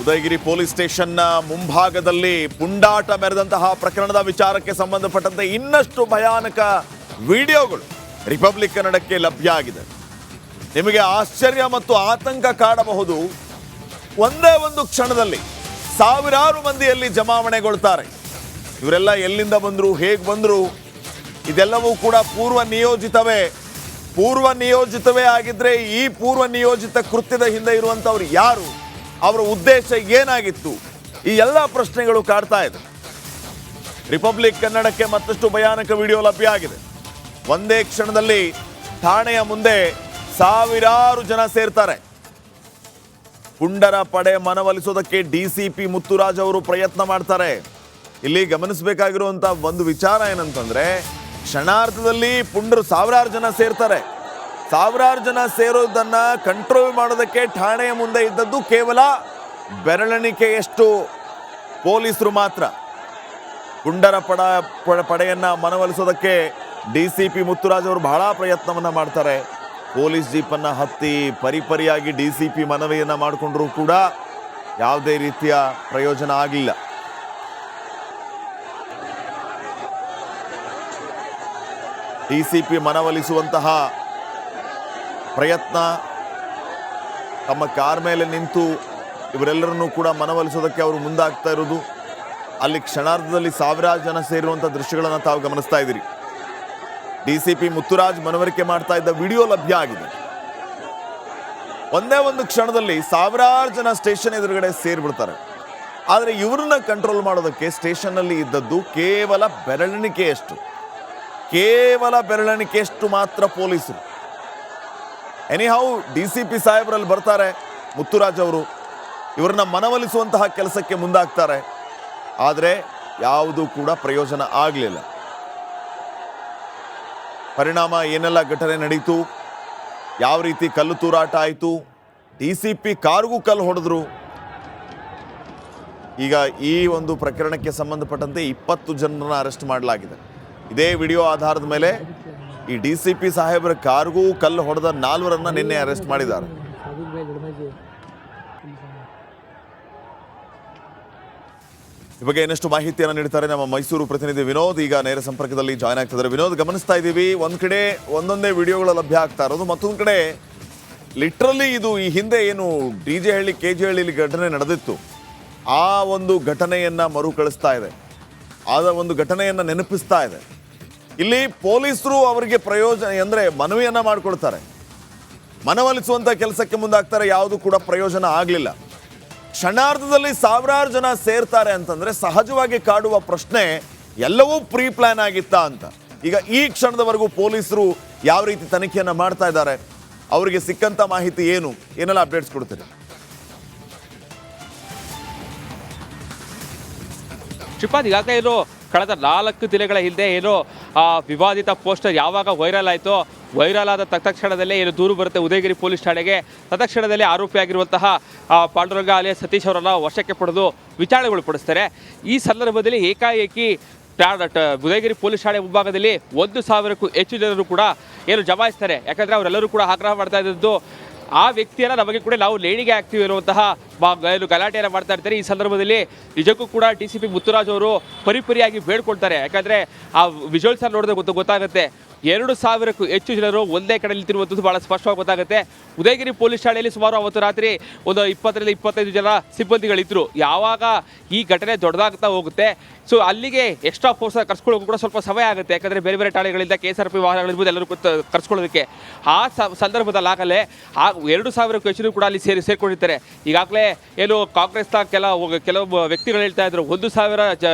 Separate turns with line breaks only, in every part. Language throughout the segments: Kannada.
ಉದಯಗಿರಿ ಪೊಲೀಸ್ ಸ್ಟೇಷನ್ನ ಮುಂಭಾಗದಲ್ಲಿ ಪುಂಡಾಟ ಮೆರೆದಂತಹ ಪ್ರಕರಣದ ವಿಚಾರಕ್ಕೆ ಸಂಬಂಧಪಟ್ಟಂತೆ ಇನ್ನಷ್ಟು ಭಯಾನಕ ವಿಡಿಯೋಗಳು ರಿಪಬ್ಲಿಕ್ ಕನ್ನಡಕ್ಕೆ ಲಭ್ಯ ಆಗಿದೆ. ನಿಮಗೆ ಆಶ್ಚರ್ಯ ಮತ್ತು ಆತಂಕ ಕಾಡಬಹುದು. ಒಂದೇ ಒಂದು ಕ್ಷಣದಲ್ಲಿ ಸಾವಿರಾರು ಮಂದಿಯಲ್ಲಿ ಜಮಾವಣೆಗೊಳ್ತಾರೆ. ಇವರೆಲ್ಲ ಎಲ್ಲಿಂದ ಬಂದರು, ಹೇಗೆ ಬಂದರು, ಇದೆಲ್ಲವೂ ಕೂಡ ಪೂರ್ವ ನಿಯೋಜಿತವೇ ಆಗಿದ್ರೆ ಈ ಪೂರ್ವ ನಿಯೋಜಿತ ಕೃತ್ಯದ ಹಿಂದೆ ಇರುವಂಥವ್ರು ಯಾರು, ಅವರ ಉದ್ದೇಶ ಏನಾಗಿತ್ತು, ಈ ಎಲ್ಲ ಪ್ರಶ್ನೆಗಳು ಕಾಡ್ತಾ ಇದೆ. ರಿಪಬ್ಲಿಕ್ ಕನ್ನಡಕ್ಕೆ ಮತ್ತಷ್ಟು ಭಯಾನಕ ವಿಡಿಯೋ ಲಭ್ಯ ಆಗಿದೆ. ಒಂದೇ ಕ್ಷಣದಲ್ಲಿ ಠಾಣೆಯ ಮುಂದೆ ಸಾವಿರಾರು ಜನ ಸೇರ್ತಾರೆ. ಪುಂಡರ ಪಡೆ ಮನವೊಲಿಸೋದಕ್ಕೆ ಡಿಸಿಪಿ ಮುತ್ತುರಾಜ್ ಅವರು ಪ್ರಯತ್ನ ಮಾಡ್ತಾರೆ. ಇಲ್ಲಿ ಗಮನಿಸಬೇಕಾಗಿರುವಂತ ಒಂದು ವಿಚಾರ ಏನಂತಂದ್ರೆ, ಕ್ಷಣಾರ್ಧದಲ್ಲಿ ಪುಂಡರು ಸಾವಿರಾರು ಜನ ಸೇರ್ತಾರೆ. ಸಾವಿರಾರು ಜನ ಸೇರೋದನ್ನ ಕಂಟ್ರೋಲ್ ಮಾಡೋದಕ್ಕೆ ಠಾಣೆಯ ಮುಂದೆ ಇದ್ದದ್ದು ಕೇವಲ ಬೆರಳೆಣಿಕೆಯಷ್ಟು ಪೊಲೀಸರು ಮಾತ್ರ. ಪುಂಡರ ಪಡೆಯನ್ನ ಮನವೊಲಿಸೋದಕ್ಕೆ ಡಿಸಿಪಿ ಮುತ್ತುರಾಜ್ ಅವರು ಬಹಳ ಪ್ರಯತ್ನವನ್ನ ಮಾಡ್ತಾರೆ. ಪೊಲೀಸ್ ಜೀಪನ್ನು ಹತ್ತಿ ಪರಿಪರಿಯಾಗಿ ಡಿಸಿಪಿ ಮನವಿಯನ್ನು ಮಾಡಿಕೊಂಡ್ರೂ ಕೂಡ ಯಾವುದೇ ರೀತಿಯ ಪ್ರಯೋಜನ ಆಗಲಿಲ್ಲ. ಡಿಸಿಪಿ ಮನವೊಲಿಸುವಂತಹ ಪ್ರಯತ್ನ, ತಮ್ಮ ಕಾರ್ ಮೇಲೆ ನಿಂತು ಇವರೆಲ್ಲರನ್ನೂ ಕೂಡ ಮನವೊಲಿಸೋದಕ್ಕೆ ಅವರು ಮುಂದಾಗ್ತಾ ಇರೋದು. ಅಲ್ಲಿ ಕ್ಷಣಾರ್ಧದಲ್ಲಿ ಸಾವಿರಾರು ಜನ ಸೇರಿರುವಂಥ ದೃಶ್ಯಗಳನ್ನು ತಾವು ಗಮನಿಸ್ತಾ ಇದ್ದೀರಿ. ಡಿಸಿಪಿ ಮುತ್ತುರಾಜ್ ಮನವರಿಕೆ ಮಾಡ್ತಾ ಇದ್ದ ವಿಡಿಯೋ ಲಭ್ಯ ಆಗಿದೆ. ಒಂದೇ ಒಂದು ಕ್ಷಣದಲ್ಲಿ ಸಾವಿರಾರು ಜನ ಸ್ಟೇಷನ್ ಎದುರುಗಡೆ ಸೇರಿಬಿಡ್ತಾರೆ. ಆದರೆ ಇವ್ರನ್ನ ಕಂಟ್ರೋಲ್ ಮಾಡೋದಕ್ಕೆ ಸ್ಟೇಷನ್ನಲ್ಲಿ ಇದ್ದದ್ದು ಕೇವಲ ಬೆರಳೆಣಿಕೆಯಷ್ಟು ಮಾತ್ರ ಪೊಲೀಸರು. ಎನಿಹೌ ಡಿಸಿಪಿ ಸಾಹೇಬರಲ್ಲಿ ಬರ್ತಾರೆ ಮುತ್ತುರಾಜ್ ಅವರು, ಇವ್ರನ್ನ ಮನವೊಲಿಸುವಂತಹ ಕೆಲಸಕ್ಕೆ ಮುಂದಾಗ್ತಾರೆ. ಆದರೆ ಯಾವುದೂ ಕೂಡ ಪ್ರಯೋಜನ ಆಗಲಿಲ್ಲ. ಪರಿಣಾಮ ಏನೆಲ್ಲ ಘಟನೆ ನಡೀತು, ಯಾವ ರೀತಿ ಕಲ್ಲು ತೂರಾಟ ಆಯಿತು, ಡಿಸಿಪಿ ಕಾರ್ಗೂ ಕಲ್ಲು ಹೊಡೆದ್ರು. ಈಗ ಈ ಒಂದು ಪ್ರಕರಣಕ್ಕೆ ಸಂಬಂಧಪಟ್ಟಂತೆ 20 ಜನರನ್ನ ಅರೆಸ್ಟ್ ಮಾಡಲಾಗಿದೆ. ಇದೇ ವಿಡಿಯೋ ಆಧಾರದ ಮೇಲೆ ಈ ಡಿಸಿಪಿ ಸಾಹೇಬರ ಕಾರ್ಗೂ ಕಲ್ಲು ಹೊಡೆದ 4ರನ್ನ ನಿನ್ನೆ ಅರೆಸ್ಟ್ ಮಾಡಿದ್ದಾರೆ. ಈ ಬಗ್ಗೆ ಇನ್ನಷ್ಟು ಮಾಹಿತಿಯನ್ನು ನೀಡ್ತಾರೆ ನಮ್ಮ ಮೈಸೂರು ಪ್ರತಿನಿಧಿ ವಿನೋದ್. ಈಗ ನೇರ ಸಂಪರ್ಕದಲ್ಲಿ ಜಾಯ್ನ್ ಆಗ್ತಿದ್ದಾರೆ. ವಿನೋದ್, ಗಮನಿಸ್ತಾ ಇದ್ದೀವಿ, ಒಂದ್ ಕಡೆ ಒಂದೊಂದೇ ವಿಡಿಯೋಗಳು ಲಭ್ಯ ಆಗ್ತಾ ಇರೋದು, ಮತ್ತೊಂದು ಕಡೆ ಲಿಟ್ರಲಿ ಇದು ಈ ಹಿಂದೆ ಏನು DJ ಹಳ್ಳಿ KG ಹಳ್ಳಿಲಿ ಘಟನೆ ನಡೆದಿತ್ತು, ಆ ಒಂದು ಘಟನೆಯನ್ನ ಮರುಕಳಿಸ್ತಾ ಇದೆ, ಆದ ಒಂದು ಘಟನೆಯನ್ನ ನೆನಪಿಸ್ತಾ ಇದೆ. ಇಲ್ಲಿ ಪೊಲೀಸರು ಅವರಿಗೆ ಪ್ರಯೋಜನ ಅಂದರೆ ಮನವಿಯನ್ನ ಮಾಡಿಕೊಡ್ತಾರೆ, ಮನವೊಲಿಸುವಂಥ ಕೆಲಸಕ್ಕೆ ಮುಂದಾಗ್ತಾರೆ, ಯಾವುದು ಕೂಡ ಪ್ರಯೋಜನ ಆಗಲಿಲ್ಲ. ಕ್ಷಣಾರ್ಧದಲ್ಲಿ ಸಾವಿರಾರು ಜನ ಸೇರ್ತಾರೆ ಅಂತಂದ್ರೆ ಸಹಜವಾಗಿ ಕಾಡುವ ಪ್ರಶ್ನೆ, ಎಲ್ಲವೂ ಪ್ರೀ ಪ್ಲಾನ್ ಆಗಿತ್ತಾ ಅಂತ. ಈಗ ಈ ಕ್ಷಣದವರೆಗೂ ಪೊಲೀಸರು ಯಾವ ರೀತಿ ತನಿಖೆಯನ್ನ ಮಾಡ್ತಾ ಇದ್ದಾರೆ, ಅವರಿಗೆ ಸಿಕ್ಕಂತ ಮಾಹಿತಿ ಏನೆಲ್ಲ ಅಪ್ಡೇಟ್ಸ್ ಕೊಡ್ತೀರಿ?
ಶ್ರೀಪಾದ್, ಈಗಾಗಲೇ ಏನು ಕಳೆದ 4 ದಿನಗಳ ಹಿಂದೆ ಏನು ವಿವಾದಿತ ಪೋಸ್ಟರ್ ಯಾವಾಗ ವೈರಲ್ ಆಯಿತು, ವೈರಲ್ ಆದ ತತ್ಕ್ಷಣದಲ್ಲೇ ಏನು ದೂರು ಬರುತ್ತೆ ಉದಯಗಿರಿ ಪೊಲೀಸ್ ಠಾಣೆಗೆ. ತತ್ಕ್ಷಣದಲ್ಲಿ ಆರೋಪಿಯಾಗಿರುವಂತಹ ಪಾಂಡುರಂಗ ಅಲಿಯಾಸ್ ಸತೀಶ್ ಅವರನ್ನು ವಶಕ್ಕೆ ಪಡೆದು ವಿಚಾರಣೆಗೊಳಪಡಿಸ್ತಾರೆ. ಈ ಸಂದರ್ಭದಲ್ಲಿ ಏಕಾಏಕಿ ಉದಯಗಿರಿ ಪೊಲೀಸ್ ಠಾಣೆ ಮುಂಭಾಗದಲ್ಲಿ 1,000ಕ್ಕೂ ಹೆಚ್ಚು ಜನರು ಕೂಡ ಏನು ಜಮಾಯಿಸ್ತಾರೆ. ಯಾಕಂದರೆ ಅವರೆಲ್ಲರೂ ಕೂಡ ಆಗ್ರಹ ಮಾಡ್ತಾ ಇದ್ದದ್ದು, ಆ ವ್ಯಕ್ತಿಯನ್ನು ನಮಗೆ ಕೂಡ ನಾವು ಲೇಣಿಗೆ ಆಗ್ತೀವಿ ಅನ್ನುವಂತಹ ಗಲಾಟೆಯನ್ನು ಮಾಡ್ತಾ ಇರ್ತಾರೆ. ಈ ಸಂದರ್ಭದಲ್ಲಿ ನಿಜಕ್ಕೂ ಕೂಡ ಡಿಸಿಪಿ ಮುತ್ತುರಾಜ್ ಅವರು ಪರಿಪರಿಯಾಗಿ ಬೇಡ್ಕೊಳ್ತಾರೆ. ಯಾಕಂದರೆ ಆ ವಿಜುವಲ್ಸನ್ನು ನೋಡಿದ್ರೆ ಗೊತ್ತಾಗುತ್ತೆ, 2,000ಕ್ಕೂ ಹೆಚ್ಚು ಜನರು ಒಂದೇ ಕಡೆ ನಿಂತಿರುವಂಥದ್ದು ಭಾಳ ಸ್ಪಷ್ಟವಾಗಿ ಗೊತ್ತಾಗುತ್ತೆ. ಉದಯಗಿರಿ ಪೊಲೀಸ್ ಠಾಣೆಯಲ್ಲಿ ಸುಮಾರು ಅವತ್ತು ರಾತ್ರಿ ಒಂದು 20-25 ಜನ ಸಿಬ್ಬಂದಿಗಳಿದ್ದರು. ಯಾವಾಗ ಈ ಘಟನೆ ದೊಡ್ಡದಾಗ್ತಾ ಹೋಗುತ್ತೆ, ಸೊ ಅಲ್ಲಿಗೆ ಎಕ್ಸ್ಟ್ರಾ ಫೋರ್ಸ್ ಕರ್ಸ್ಕೊಳ್ಳೋಕೆ ಕೂಡ ಸ್ವಲ್ಪ ಸಮಯ ಆಗುತ್ತೆ. ಯಾಕಂದರೆ ಬೇರೆ ಬೇರೆ ಠಾಣೆಗಳಿಂದ KSRP ವಾಹನಗಳಿರ್ಬೋದು ಎಲ್ಲರೂ ಕರ್ಸ್ಕೊಳ್ಳೋದಕ್ಕೆ. ಆ ಸಂದರ್ಭದಲ್ಲಿ ಆಗಲೇ 2,000ಕ್ಕೂ ಹೆಚ್ಚು ಕೂಡ ಅಲ್ಲಿ ಸೇರಿಕೊಂಡಿರ್ತಾರೆ. ಈಗಾಗಲೇ ಏನು ಕಾಂಗ್ರೆಸ್ನ ಕೆಲವು ವ್ಯಕ್ತಿಗಳು ಹೇಳ್ತಾ ಇದ್ರು, 1,000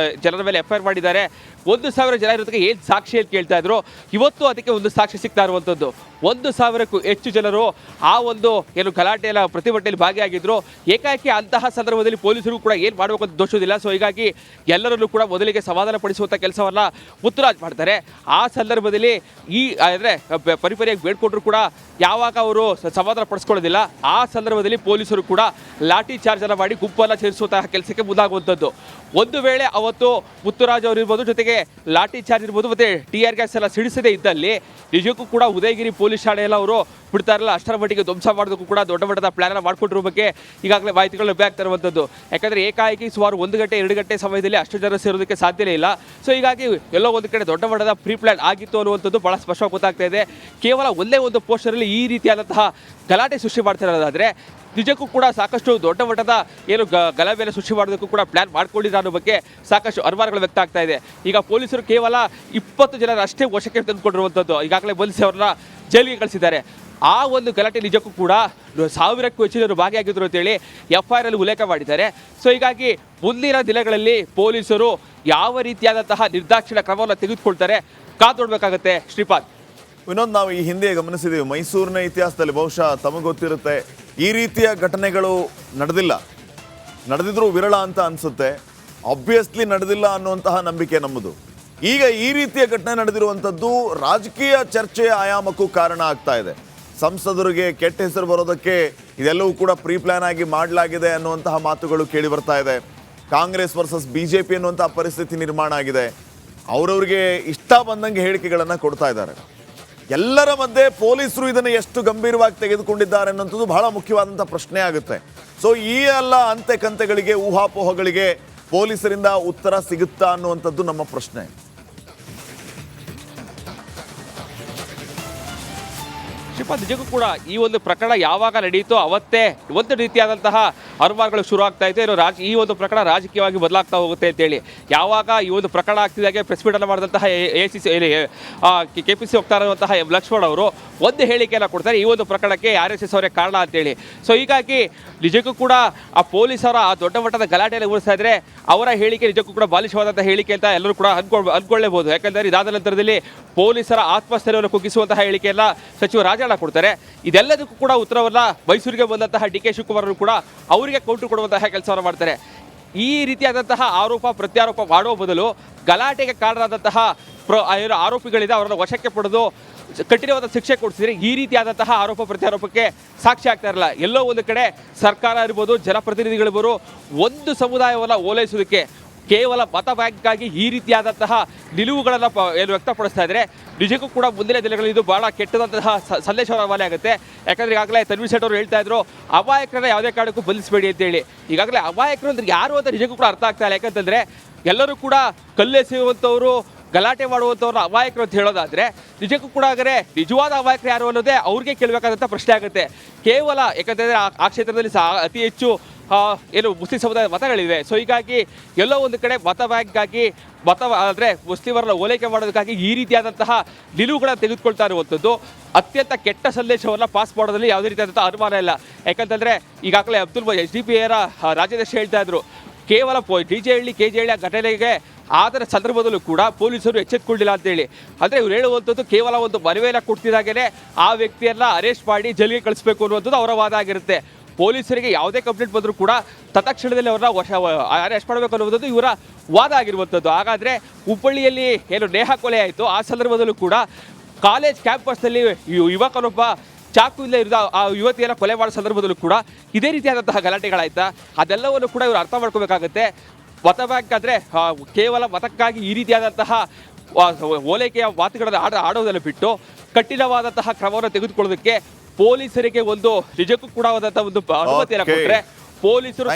ಜನರ ಮೇಲೆ FIR ಮಾಡಿದ್ದಾರೆ, 1,000 ಜನ ಇರೋದಕ್ಕೆ ಏನು ಸಾಕ್ಷಿ ಅಂತ ಕೇಳ್ತಾ ಇದ್ರು. ಇವತ್ತು ಅದಕ್ಕೆ ಒಂದು ಸಾಕ್ಷಿ ಸಿಗ್ತಾ ಇರುವಂಥದ್ದು. 1,000ಕ್ಕೂ ಹೆಚ್ಚು ಜನರು ಆ ಒಂದು ಏನು ಗಲಾಟೆಯ ಪ್ರತಿಭಟನೆಯಲ್ಲಿ ಭಾಗಿಯಾಗಿದ್ದರು. ಏಕಾಏಕಿ ಅಂತಹ ಸಂದರ್ಭದಲ್ಲಿ ಪೊಲೀಸರು ಕೂಡ ಏನು ಮಾಡಬೇಕು ಅಂತ ದೋಷೋದಿಲ್ಲ. ಸೊ ಹೀಗಾಗಿ ಎಲ್ಲರಲ್ಲೂ ಕೂಡ ಮೊದಲಿಗೆ ಸಮಾಧಾನ ಪಡಿಸುವಂಥ ಕೆಲಸವನ್ನು ಮುತ್ತುರಾಜ್ ಮಾಡ್ತಾರೆ. ಆ ಸಂದರ್ಭದಲ್ಲಿ ಅಂದರೆ ಪರಿಪರಿಯಾಗಿ ಬೇಡ್ಕೊಂಡ್ರು ಕೂಡ ಯಾವಾಗ ಅವರು ಸಮಾಧಾನ ಪಡಿಸ್ಕೊಳ್ಳೋದಿಲ್ಲ, ಆ ಸಂದರ್ಭದಲ್ಲಿ ಪೊಲೀಸರು ಕೂಡ ಲಾಠಿ ಚಾರ್ಜನ್ನು ಮಾಡಿ ಗುಂಪನ್ನು ಸೇರಿಸುವಂತಹ ಕೆಲಸಕ್ಕೆ ಮುಂದಾಗುವಂಥದ್ದು. ಒಂದು ವೇಳೆ ಅವತ್ತು ಮುತ್ತುರಾಜ್ ಅವರು ಇರ್ಬೋದು, ಜೊತೆಗೆ ಜೊತೆಗೆ ಲಾಠಿ ಚಾರ್ಜ್ ಇರ್ಬೋದು ಮತ್ತೆ ಟಿಆರ್ ಗ್ಯಾಸ್ ಎಲ್ಲ ಸಿಡಿಸದೇ ಇದ್ದಲ್ಲಿ ನಿಜಕ್ಕೂ ಕೂಡ ಉದಯಗಿರಿ ಪೊಲೀಸ್ ಠಾಣೆ ಎಲ್ಲ ಅವರು ಬಿಡ್ತಾ ಇರಲ್ಲ. ಅಷ್ಟರ ಮಟ್ಟಿಗೆ ಧ್ವಂಸ ಮಾಡೋದಕ್ಕೂ ಕೂಡ ದೊಡ್ಡ ಮಟ್ಟದ ಪ್ಲಾನ್ ಎಲ್ಲ ಮಾಡ್ಕೊಂಡಿರೋ ಬಗ್ಗೆ ಈಗಾಗಲೇ ಮಾಹಿತಿಗಳು ಲಭ್ಯ ಆಗ್ತಾ ಇರುವಂಥದ್ದು. ಯಾಕಂದರೆ ಏಕಾಏಕಿ ಸುಮಾರು 1 ಗಂಟೆ 2 ಗಂಟೆ ಸಮಯದಲ್ಲಿ ಅಷ್ಟು ಜನ ಸೇರೋದಕ್ಕೆ ಸಾಧ್ಯವೇ ಇಲ್ಲ. ಸೊ ಹೀಗಾಗಿ ಎಲ್ಲೋ ಒಂದು ಕಡೆ ದೊಡ್ಡ ಮಟ್ಟದ ಪ್ರೀ ಪ್ಲಾನ್ ಆಗಿತ್ತು ಅನ್ನುವಂಥದ್ದು ಬಹಳ ಸ್ಪಷ್ಟವಾಗಿ ಗೊತ್ತಾಗ್ತಾ ಇದೆ. ಕೇವಲ ಒಂದೇ ಒಂದು ಪೋಸ್ಟರಲ್ಲಿ ಈ ರೀತಿಯಾದಂತಹ ಗಲಾಟೆ ಸೃಷ್ಟಿ ಮಾಡ್ತಿರೋದಾದರೆ ನಿಜಕ್ಕೂ ಕೂಡ ಸಾಕಷ್ಟು ದೊಡ್ಡ ಮಟ್ಟದ ಏನು ಗಲಭೆಯನ್ನು ಸೃಷ್ಟಿ ಮಾಡೋದಕ್ಕೂ ಕೂಡ ಪ್ಲಾನ್ ಮಾಡ್ಕೊಂಡಿದ್ದಾರೆ ಅನ್ನೋ ಬಗ್ಗೆ ಸಾಕಷ್ಟು ಅನುಮಾನಗಳು ವ್ಯಕ್ತ ಆಗ್ತಾ ಇದೆ. ಈಗ ಪೊಲೀಸರು ಕೇವಲ 20 ಜನರ ಅಷ್ಟೇ ವಶಕ್ಕೆ ತಂದುಕೊಂಡಿರುವಂಥದ್ದು. ಈಗಾಗಲೇ ಬಂಧಿಸಿ ಅವ್ರನ್ನ ಜೈಲಿಗೆ ಕಳಿಸಿದ್ದಾರೆ. ಆ ಒಂದು ಗಲಾಟೆ ನಿಜಕ್ಕೂ ಕೂಡ 1000ಕ್ಕೂ ಹೆಚ್ಚು ಜನರು ಭಾಗಿಯಾಗಿದ್ದರು ಅಂತೇಳಿ FIR ಅಲ್ಲಿ ಉಲ್ಲೇಖ ಮಾಡಿದ್ದಾರೆ. ಸೊ ಹೀಗಾಗಿ ಮುಂದಿನ ದಿನಗಳಲ್ಲಿ ಪೊಲೀಸರು ಯಾವ ರೀತಿಯಾದಂತಹ ನಿರ್ದಾಕ್ಷಿಣ್ಯ ಕ್ರಮವನ್ನು ತೆಗೆದುಕೊಳ್ತಾರೆ ಕಾದು ನೋಡಬೇಕಾಗತ್ತೆ. ಶ್ರೀಪಾದ್,
ವಿನೋದ್, ನಾವು ಈ ಹಿಂದೆ ಗಮನಿಸಿದ್ದೀವಿ, ಮೈಸೂರಿನ ಇತಿಹಾಸದಲ್ಲಿ ಬಹುಶಃ ತಮಗೆ ಗೊತ್ತಿರುತ್ತೆ, ಈ ರೀತಿಯ ಘಟನೆಗಳು ನಡೆದಿದ್ರು ವಿರಳ ಅಂತ ಅನಿಸುತ್ತೆ. ಆಬ್ವಿಯಸ್ಲಿ ನಡೆದಿಲ್ಲ ಅನ್ನುವಂತಹ ನಂಬಿಕೆ ನಮ್ಮದು. ಈಗ ಈ ರೀತಿಯ ಘಟನೆ ನಡೆದಿರುವಂಥದ್ದು ರಾಜಕೀಯ ಚರ್ಚೆಯ ಆಯಾಮಕ್ಕೂ ಕಾರಣ ಆಗ್ತಾ ಇದೆ. ಸಂಸದರಿಗೆ ಕೆಟ್ಟ ಹೆಸರು ಬರೋದಕ್ಕೆ ಇದೆಲ್ಲವೂ ಕೂಡ ಪ್ರೀ ಪ್ಲಾನ್ ಆಗಿ ಮಾಡಲಾಗಿದೆ ಅನ್ನುವಂತಹ ಮಾತುಗಳು ಕೇಳಿ ಬರ್ತಾ ಇದೆ. ಕಾಂಗ್ರೆಸ್ ವರ್ಸಸ್ BJP ಅನ್ನುವಂತಹ ಪರಿಸ್ಥಿತಿ ನಿರ್ಮಾಣ ಆಗಿದೆ. ಅವರವ್ರಿಗೆ ಇಷ್ಟ ಬಂದಂಗೆ ಹೇಳಿಕೆಗಳನ್ನು ಕೊಡ್ತಾ ಇದ್ದಾರೆ. ಎಲ್ಲರ ಮಧ್ಯೆ ಪೊಲೀಸರು ಇದನ್ನು ಎಷ್ಟು ಗಂಭೀರವಾಗಿ ತೆಗೆದುಕೊಂಡಿದ್ದಾರೆ ಅನ್ನೋಂಥದ್ದು ಬಹಳ ಮುಖ್ಯವಾದಂಥ ಪ್ರಶ್ನೆ ಆಗುತ್ತೆ. ಸೊ ಈ ಎಲ್ಲ ಅಂತೆ ಕಂತೆಗಳಿಗೆ, ಊಹಾಪೋಹಗಳಿಗೆ ಪೊಲೀಸರಿಂದ ಉತ್ತರ ಸಿಗುತ್ತಾ ಅನ್ನುವಂಥದ್ದು ನಮ್ಮ ಪ್ರಶ್ನೆ.
ಶ್ರೀಪಾದ್, ನಿಜಕ್ಕೂ ಕೂಡ ಈ ಒಂದು ಪ್ರಕರಣ ಯಾವಾಗ ನಡೆಯಿತೋ ಅವತ್ತೇ ಒಂದು ರೀತಿಯಾದಂತಹ ಅನುಮಾನಗಳು ಶುರು ಆಗ್ತಾ ಇದೆ. ಈ ಒಂದು ಪ್ರಕರಣ ರಾಜಕೀಯವಾಗಿ ಬದಲಾಗ್ತಾ ಹೋಗುತ್ತೆ ಅಂತೇಳಿ ಯಾವಾಗ ಈ ಒಂದು ಪ್ರಕರಣ ಆಗ್ತಿದ್ದಾಗೆ ಪ್ರೆಸ್ ಮೀಟ್ ಅನ್ನು ಮಾಡಿದಂತಹ KPC ಹೋಗ್ತಾ ಇರುವಂತಹ ಲಕ್ಷ್ಮಣ್ ಅವರು ಒಂದು ಹೇಳಿಕೆಯನ್ನು ಕೊಡ್ತಾರೆ, ಈ ಒಂದು ಪ್ರಕರಣಕ್ಕೆ RSS ಅವರೇ ಕಾರಣ ಅಂತೇಳಿ. ಸೊ ಹೀಗಾಗಿ ನಿಜಕ್ಕೂ ಕೂಡ ಆ ಪೊಲೀಸರ ಆ ದೊಡ್ಡ ಮಟ್ಟದ ಗಲಾಟೆಯನ್ನು ಉಳಿಸ್ತಾ ಇದ್ರೆ ಅವರ ಹೇಳಿಕೆ ನಿಜಕ್ಕೂ ಕೂಡ ಬಾಲಿಶವಾದಂತಹ ಹೇಳಿಕೆ ಅಂತ ಎಲ್ಲರೂ ಕೂಡ ಅಂದ್ಕೊಳ್ಳೇಬಹುದು. ಯಾಕಂದರೆ ಇದಾದ ನಂತರದಲ್ಲಿ ಪೊಲೀಸರ ಆತ್ಮಸ್ಥೈರ್ಯವನ್ನು ಕುಗ್ಗಿಸುವಂತಹ ಹೇಳಿಕೆಯನ್ನ ಸಚಿವ ರಾಜಣ್ಣ ಕೊಡ್ತಾರೆ. ಇದೆಲ್ಲದಕ್ಕೂ ಕೂಡ ಉತ್ತರವನ್ನ ಮೈಸೂರಿಗೆ ಬಂದಂತಹ DK ಶಿವಕುಮಾರ್ ಕೂಡ ಅವರಿಗೆ ಕೌಂಟರ್ ಕೊಡುವಂತಹ ಕೆಲಸವನ್ನು ಮಾಡ್ತಾರೆ. ಈ ರೀತಿಯಾದಂತಹ ಆರೋಪ ಪ್ರತ್ಯಾರೋಪ ಮಾಡುವ ಬದಲು ಗಲಾಟೆಗೆ ಕಾರಣರಾದಂತಹ ಆರೋಪಿಗಳಿದೆ ಅವರನ್ನು ವಶಕ್ಕೆ ಪಡೆದು ಕಠಿಣವಾದ ಶಿಕ್ಷೆ ಕೊಡಿಸಿದ್ರೆ ಈ ರೀತಿಯಾದಂತಹ ಆರೋಪ ಪ್ರತ್ಯಾರೋಪಕ್ಕೆ ಸಾಕ್ಷಿ ಆಗ್ತಾ ಇರಲ್ಲ. ಎಲ್ಲೋ ಒಂದು ಕಡೆ ಸರ್ಕಾರ ಇರ್ಬೋದು, ಜನಪ್ರತಿನಿಧಿಗಳಿರ್ಬೋದು, ಒಂದು ಸಮುದಾಯವನ್ನು ಓಲೈಸೋದಕ್ಕೆ ಕೇವಲ ಮತ ಬ್ಯಾಂಕ್ಗಾಗಿ ಈ ರೀತಿಯಾದಂತಹ ನಿಲುವುಗಳನ್ನು ವ್ಯಕ್ತಪಡಿಸ್ತಾ ಇದ್ದಾರೆ. ನಿಜಕ್ಕೂ ಕೂಡ ಮುಂದಿನ ದಿನಗಳಲ್ಲಿ ಇದು ಬಹಳ ಕೆಟ್ಟದಂತಹ ಸಂದೇಶವನ್ನು ರವಾನೆ ಆಗುತ್ತೆ. ಯಾಕಂದರೆ ಈಗಾಗಲೇ ತನ್ವೀರ್ ಸೇಠ್ ಅವರು ಹೇಳ್ತಾ ಇದ್ರು, ಅಮಾಯಕರನ್ನ ಯಾವುದೇ ಕಾರಣಕ್ಕೂ ಬಂಧಿಸಬೇಡಿ ಅಂತೇಳಿ. ಈಗಾಗಲೇ ಅಮಾಯಕರು ಅಂದ್ರೆ ಯಾರು ಅಂತ ನಿಜಕ್ಕೂ ಕೂಡ ಅರ್ಥ ಆಗ್ತಾ ಇಲ್ಲ. ಯಾಕಂತಂದರೆ ಎಲ್ಲರೂ ಕೂಡ ಕಲ್ಲೆಸೆಯುವಂಥವ್ರು, ಗಲಾಟೆ ಮಾಡುವಂಥವ್ರು ಅಮಾಯಕರು ಅಂತ ಹೇಳೋದಾದರೆ ನಿಜಕ್ಕೂ ಕೂಡ ಹಾಗಾದರೆ ನಿಜವಾದ ಅಮಾಯಕರು ಯಾರು ಅನ್ನೋದೇ ಅವ್ರಿಗೆ ಕೇಳಬೇಕಾದಂಥ ಪ್ರಶ್ನೆ ಆಗುತ್ತೆ. ಕೇವಲ ಯಾಕಂತಂದರೆ ಆ ಕ್ಷೇತ್ರದಲ್ಲಿ ಅತಿ ಹೆಚ್ಚು ಮುಸ್ಲಿಂ ಸಮುದಾಯದ ಮತಗಳಿವೆ. ಸೊ ಹೀಗಾಗಿ ಎಲ್ಲೋ ಒಂದು ಕಡೆ ಮತ ಬ್ಯಾಂಕ್ಗಾಗಿ ಅಂದರೆ ಮುಸ್ಲಿಮರನ್ನ ಓಲೈಕೆ ಮಾಡೋದಕ್ಕಾಗಿ ಈ ರೀತಿಯಾದಂತಹ ನಿಲುವುಗಳನ್ನು ತೆಗೆದುಕೊಳ್ತಾ ಇರುವಂಥದ್ದು ಅತ್ಯಂತ ಕೆಟ್ಟ ಸಂದೇಶವನ್ನು ಪಾಸ್ ಮಾಡೋದ್ರಲ್ಲಿ ಯಾವುದೇ ರೀತಿಯಾದಂಥ ಅನುಮಾನ ಇಲ್ಲ. ಯಾಕಂತಂದರೆ ಈಗಾಗಲೇ SDPIರ ರಾಜ್ಯಾಧ್ಯಕ್ಷ ಹೇಳ್ತಾ ಇದ್ರು, ಕೇವಲ DJ ಹಳ್ಳಿ KJ ಹಳ್ಳಿ ಘಟನೆಗೆ ಆದರ ಸಂದರ್ಭದಲ್ಲೂ ಕೂಡ ಪೊಲೀಸರು ಎಚ್ಚೆತ್ತುಕೊಂಡಿಲ್ಲ ಅಂತೇಳಿ. ಅಂದರೆ ಇವ್ರು ಹೇಳುವಂಥದ್ದು ಕೇವಲ ಒಂದು ಮನವಿಯನ್ನು ಕೊಡ್ತಿದ್ದಾಗಲೇ ಆ ವ್ಯಕ್ತಿಯನ್ನು ಅರೆಸ್ಟ್ ಮಾಡಿ ಜೈಲಿಗೆ ಕಳಿಸ್ಬೇಕು ಅನ್ನುವಂಥದ್ದು ಅವರ ವಾದ ಆಗಿರುತ್ತೆ. ಪೊಲೀಸರಿಗೆ ಯಾವುದೇ ಕಂಪ್ಲೇಂಟ್ ಬಂದರೂ ಕೂಡ ತತ್ಕ್ಷಣದಲ್ಲಿ ಅವ್ರನ್ನ ಅರೆಸ್ಟ್ ಮಾಡಬೇಕು ಅನ್ನುವಂಥದ್ದು ಇವರ ವಾದ ಆಗಿರುವಂಥದ್ದು. ಹಾಗಾದರೆ ಹುಬ್ಬಳ್ಳಿಯಲ್ಲಿ ಏನು ನೇಹಾ ಕೊಲೆ ಆಯಿತು, ಆ ಸಂದರ್ಭದಲ್ಲೂ ಕೂಡ ಕಾಲೇಜ್ ಕ್ಯಾಂಪಸ್ನಲ್ಲಿ ಯುವಕನೊಬ್ಬ ಚಾಕುವಿಂದ ಇರಿದ ಆ ಯುವತಿಯನ್ನು ಕೊಲೆ ಮಾಡೋ ಸಂದರ್ಭದಲ್ಲೂ ಕೂಡ ಇದೇ ರೀತಿಯಾದಂತಹ ಗಲಾಟೆಗಳಾಯ್ತಾ? ಅದೆಲ್ಲವನ್ನು ಕೂಡ ಇವರು ಅರ್ಥ ಮಾಡ್ಕೋಬೇಕಾಗತ್ತೆ. ಮತ ಬ್ಯಾಂಕ್ ಆದರೆ ಕೇವಲ ಮತಕ್ಕಾಗಿ ಈ ರೀತಿಯಾದಂತಹ ಓಲೈಕೆಯ ಮಾತುಗಳನ್ನು ಆಡೋದನ್ನು ಬಿಟ್ಟು ಕಠಿಣವಾದಂತಹ ಕ್ರಮವನ್ನು ತೆಗೆದುಕೊಳ್ಳೋದಕ್ಕೆ ಪೊಲೀಸರಿಗೆ ಒಂದು ನಿಜಕ್ಕೂ ಕೂಡ ಒಂದು ಅನುಮತಿಯನ್ನು ಕೊಟ್ಟರೆ ಪೊಲೀಸರು